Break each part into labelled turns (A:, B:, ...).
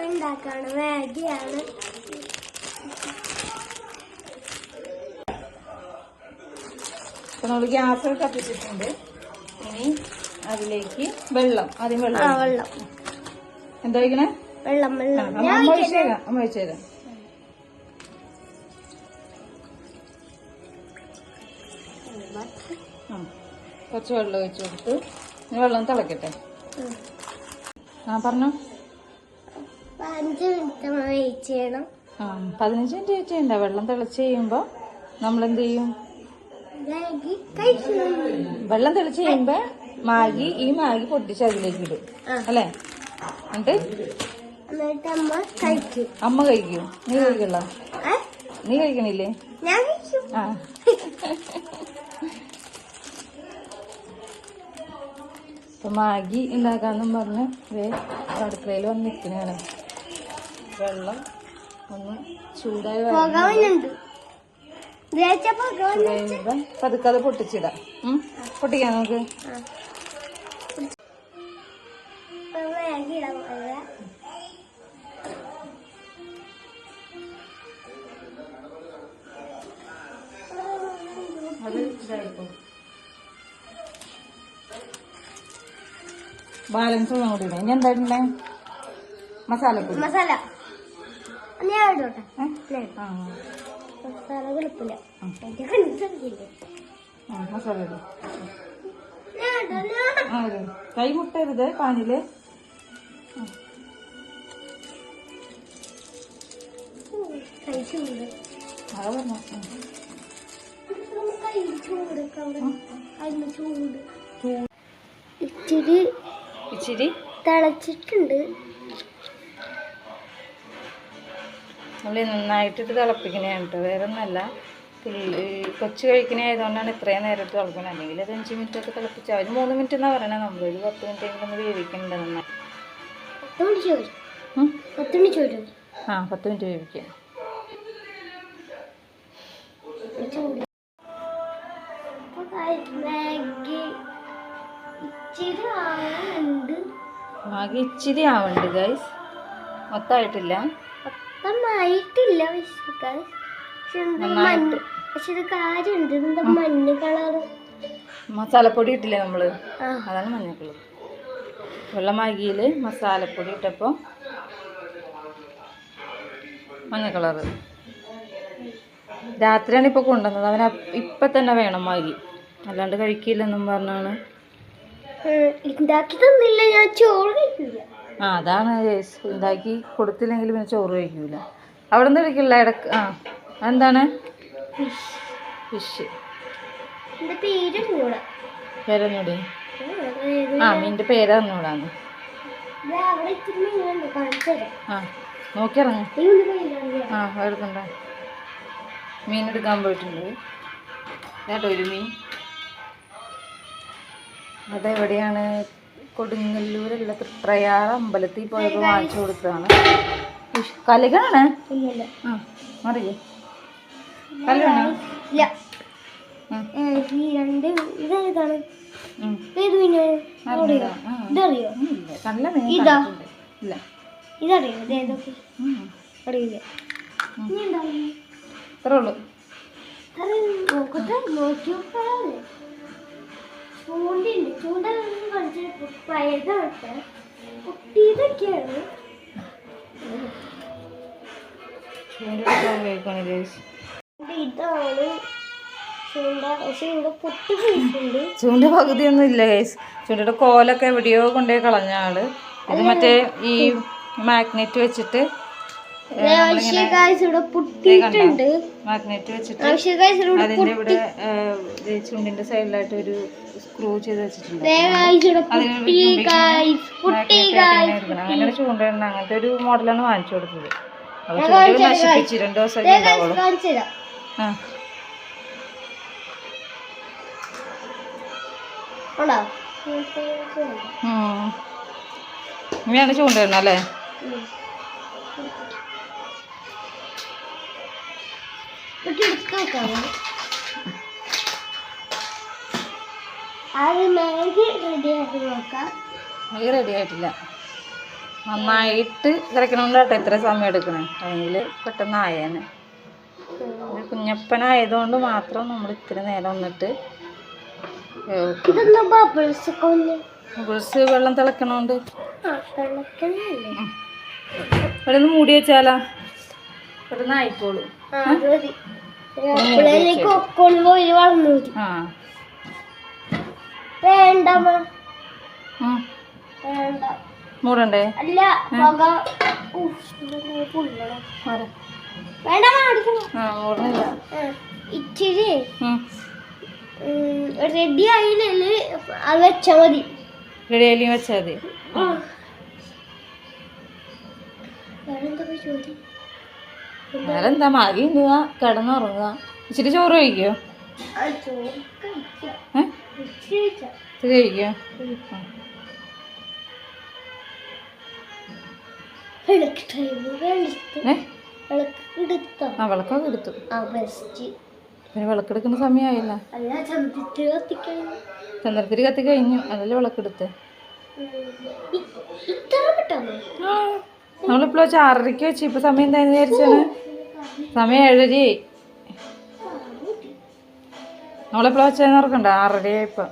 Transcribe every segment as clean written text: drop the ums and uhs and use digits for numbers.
A: ഉണ്ടാക്കാണ് മാഗിയാണ്.
B: ഇപ്പൊ നമ്മള് ഗ്യാസ് കത്തിച്ചിട്ടുണ്ട്. ഇനി അതിലേക്ക് വെള്ളം, ആദ്യം വെള്ളം എന്താ വയ്ക്കണേ?
A: വെള്ളം
B: അമ്മ ഒഴിച്ചുതരാം. കുറച്ച് വെള്ളം ഒഴിച്ചു കൊടുത്ത് വെള്ളം തിളക്കട്ടെ. പറഞ്ഞോ.
A: 15 മിനിറ്റ് വെയിറ്റ് ചെയ്യണം.
B: 15 മിനിറ്റ് വെയിറ്റ് ചെയ്യണ്ട. വെള്ളം തിളച്ച് കഴിയുമ്പോ നമ്മളെന്ത് ചെയ്യും? വെള്ളം തിളച്ച് കഴിയുമ്പോ ഈ മാഗി പൊട്ടിച്ച് അതിലേക്ക് ഇടും അല്ലേ? എന്നിട്ട് അമ്മ കഴിക്കും. നീ കഴിക്കണ്ട? നീ കഴിക്കണില്ലേ? ഇപ്പൊ മാഗി ഉണ്ടാക്കാന്നും പറഞ്ഞ് അടുക്കളയിൽ വന്ന് നിൽക്കണാണ്. വെള്ളം ഒന്ന് ചൂടായി പതുക്കെ അത് പൊട്ടിച്ചിടാം. പൊട്ടിക്കാം നമുക്ക്. അത് ഇതായിപ്പോ ബാലൻസ് ഒന്നും കൂടി ഇനി എന്തായിട്ടുണ്ടേ? മസാലപ്പൊടി.
A: മസാല വെളുപ്പില്ല.
B: മസാല കൈ മുട്ടരുത് പാനില്. ഇച്ചിരി
A: തിളച്ചിട്ടുണ്ട്.
B: നമ്മൾ നന്നായിട്ടിട്ട് തിളപ്പിക്കണേണ് കേട്ടോ, വേറെ ഒന്നല്ല. കൊച്ചു കഴിക്കണേ ആയതുകൊണ്ടാണ് ഇത്രയും നേരിട്ട് തിളക്കണം. അല്ലെങ്കിൽ അത് 5 മിനിറ്റ് ഒക്കെ തിളപ്പിച്ചാൽ ഒരു 3 മിനിറ്റ് എന്നാ പറയണേ. നമ്മളൊരു 10 മിനിറ്റ് എങ്കിലും ഒന്ന് വേവിക്കണ്ട. നന്നായി
A: 10 മിനിറ്റ്
B: വേവിക്കാം. മാഗി ഇച്ചിരി ആവുന്നുണ്ട് ഗൈസ്, മൊത്തമായിട്ടില്ല. മസാലപ്പൊടി ഇട്ടില്ലേ നമ്മള്, അതാണ് മഞ്ഞ കളർ. വെള്ള മാഗിയില് മസാലപ്പൊടി ഇട്ടപ്പോ മഞ്ഞ കളറ്. രാത്രിയാണ് ഇപ്പൊ കൊണ്ടുവന്നത്. അവന് ഇപ്പൊ തന്നെ വേണം മാഗി, അല്ലാണ്ട് കഴിക്കില്ലെന്നും പറഞ്ഞാണ്.
A: ഉണ്ടാക്കി തന്നില്ല, ഞാൻ ചോറ് കഴിക്കില്ല.
B: അതാണ് ഉണ്ടാക്കി കൊടുത്തില്ലെങ്കിൽ പിന്നെ ചോറ് കഴിക്കൂല. അവിടെ നിന്ന് കഴിക്കില്ല ഇടക്ക്. എന്താണ്? ഫിഷ്. പേരൊന്നൂടെ? മീൻ്റെ പേരറിഞ്ഞൂടാന്ന്. നോക്കിയിറങ്ങ. എടുക്കണ്ട. മീൻ എടുക്കാൻ പോയിട്ടുണ്ട് കേട്ടോ. ഒരു മീൻ അതെവിടെയാണ്? കൊടുങ്ങല്ലൂരുള്ള തൃപ്രയാർ അമ്പലത്തിൽ പോയപ്പോൾ വാങ്ങിച്ചു കൊടുത്തതാണ്. കലുകാണ്. അറിയോ? കലുകാണ്. നല്ല മീൻ ഇല്ല. ഇത്രേ ഉള്ളൂ. ചൂണ്ട പകുതിയൊന്നും ഇല്ല ഗൈസ്. ചൂണ്ടയുടെ കോലൊക്കെ എവിടെയോ കൊണ്ടുപോയി കളഞ്ഞ ആള്. ഇത് മറ്റേ ഈ മാഗ്നറ്റ് വെച്ചിട്ട് മാഗ്നറ്റ് വെച്ചിട്ട് അതിന്റെ ഇവിടെ ചുണ്ടിന്റെ സൈഡിലായിട്ട് ഒരു സ്ക്രൂ ചെയ്ത് വെച്ചിട്ടുണ്ട്. അങ്ങനെ ചൂണ്ടയിടണം. അങ്ങനത്തെ ഒരു മോഡലാണ് വാങ്ങിച്ചു കൊടുത്തത്. അപ്പൊ ചൂണ്ട നശിപ്പിച്ച് 2 ദിവസമൊക്കെ ഉണ്ടാവുള്ളൂ. ഇങ്ങനെയാണ് ചൂണ്ടയിടണം അല്ലേ?
A: മാഗി റെഡി ആയിട്ട് നോക്കാം.
B: മാഗി റെഡി ആയിട്ടില്ല. നന്നായിട്ട് തിളയ്ക്കണോണ്ടാട്ടോ ഇത്ര സമയം എടുക്കണേ, അല്ലെങ്കിൽ പെട്ടെന്ന് ആയേനെ. ഒരു കുഞ്ഞപ്പനായതുകൊണ്ട് മാത്രം നമ്മൾ ഇത്തിരി നേരം വന്നിട്ട് ബബിൾസ് വെള്ളം തിളക്കണോണ്ട് ഇവിടെ നിന്ന് മൂടി വെച്ചാലാ ഇവിടെ നിന്ന് ആയിക്കോളൂ. ആ മൂടണ്ടേ?
A: ഇച്ചിരി റെഡി ആയില്ലേ അത് വെച്ചാ മതി.
B: റെഡി ആയി വെച്ചാൽ മതി. വേറെന്താ, മാഗി ഉണ്ടുക, കിടന്നുറങ്ങുക. ഇച്ചിരി ചോറ് കഴിക്കോ? ഇച്ചിരി കഴിക്കോ? ആ വിളക്കൊക്കെ എടുത്തു. പിന്നെ വിളക്കെടുക്കുന്ന സമയമായില്ല. ചന്ദ്രത്തിരി കത്തി കഴിഞ്ഞു, അതല്ലേ വിളക്കെടുത്ത്. നമ്മളിപ്പോൾ 6:30 വെച്ച്, ഇപ്പൊ സമയം എന്തായെന്ന് വിചാരിച്ചാണ്? സമയം 7:30. നമ്മളെപ്പോഴാ വെച്ചാൽ ഓർക്കണ്ട, 6:30 ഇപ്പൊ.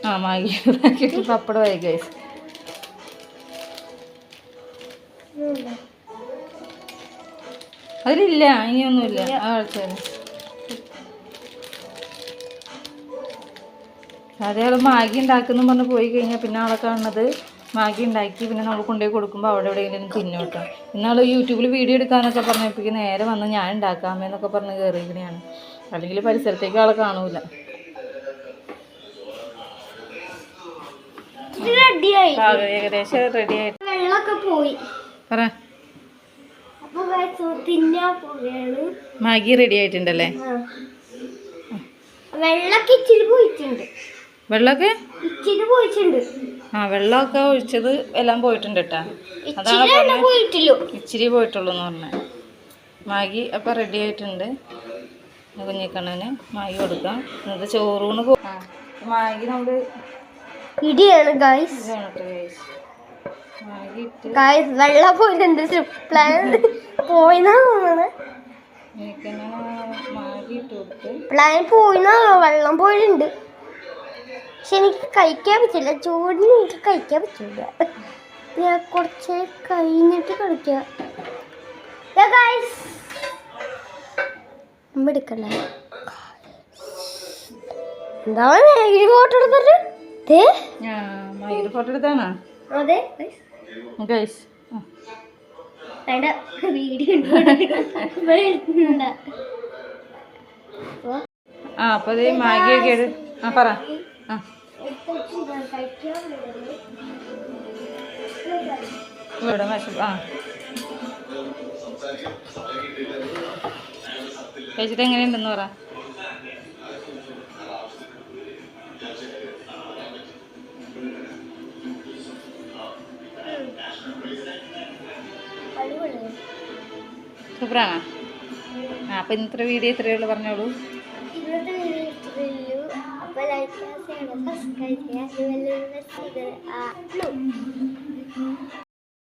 B: ആ മാഗി പാക്കറ്റ് പപ്പടമായി ഗൈസ്. അതിലില്ല, ഇനിയൊന്നുമില്ല. ആ കഴിച്ചാൽ അതേയാൾ മാഗി ഉണ്ടാക്കുന്നു പറഞ്ഞ് പോയി കഴിഞ്ഞാൽ പിന്നെ ആളെ കാണുന്നത് മാഗി ഉണ്ടാക്കി പിന്നെ നമ്മൾ കൊണ്ടുപോയി കൊടുക്കുമ്പോൾ അവിടെ എവിടെയെങ്കിലും തിന്നോട്ടാം. ഇന്നാൾ യൂട്യൂബിൽ വീഡിയോ എടുക്കാമെന്നൊക്കെ പറഞ്ഞപ്പോഴേക്ക് നേരെ വന്ന് ഞാൻ ഉണ്ടാക്കാമെന്നൊക്കെ പറഞ്ഞ് കയറിയിരിക്കണെയാണ്. അല്ലെങ്കിൽ പരിസരത്തേക്ക് ആളെ കാണൂല. ഏകദേശം റെഡി ആയിട്ട്
A: വെള്ളമൊക്കെ പോയി.
B: പറ, മാഗി റെഡി ആയിട്ടുണ്ടല്ലേ?
A: വെള്ളമൊക്കെ ഇച്ചിരി പോയിട്ടുണ്ട്.
B: വെള്ളമൊക്കെ
A: ഇച്ചിരി പോയിട്ടുണ്ട്.
B: ആ വെള്ളമൊക്കെ ഒഴിച്ചത് എല്ലാം പോയിട്ടുണ്ട് കേട്ടാ. അതാണ് ഇച്ചിരി പോയിട്ടുള്ളൂ എന്ന് പറഞ്ഞത്. മാഗി അപ്പം റെഡി ആയിട്ടുണ്ട്. കുഞ്ഞിക്കണ്ണന് മാഗി കൊടുക്കാം. എന്നിട്ട് ചോറൂണ് മാഗി നമ്മൾ
A: ഇടിയാണ് ഗൈസ്.
B: മാഗി ഇട്ട്
A: വെള്ളം പോയിട്ടുണ്ട്. പോയിന്നാ തോന്നണേ.
B: മാഗി ഇട്ട് കൊടുത്ത്
A: പ്ലാൻ പോയിന്നാ, വെള്ളം പോയിട്ടുണ്ട്. പക്ഷെ എനിക്ക് കഴിക്കാൻ പറ്റില്ല, ചൂടിന് എനിക്ക് കഴിക്കാൻ പറ്റില്ല. ഞാൻ കുറച്ച് കഴിഞ്ഞിട്ട് കളിക്കാം. എടുക്കണ്ട എന്താ മാഗി ഫോട്ടോ എടുത്തിട്ട്
B: മാഗിയുടെ ഫോട്ടോ എടുത്താണോ?
A: അതെ
B: ഗൈസ്.
A: വീഡിയോ
B: ആ അപ്പോൾ ഇത് മാഗിയൊക്കെ ആ പറ. ആ ഇവിടെ ആ കഴിച്ചിട്ട് എങ്ങനെയുണ്ടെന്ന് പറ. സൂപ്പറാണോ? ആ അപ്പം ഇന്നത്തെ വീഡിയോ ഇത്രയേ ഉള്ളൂ, പറഞ്ഞോളൂ.
A: ഇന്നത്തെ വീഡിയോ ഇത്രയേ ഉള്ളൂ. അപ്പോൾ ലൈക്ക് ചെയ്യുക, സബ്സ്ക്രൈബ് ചെയ്യുക.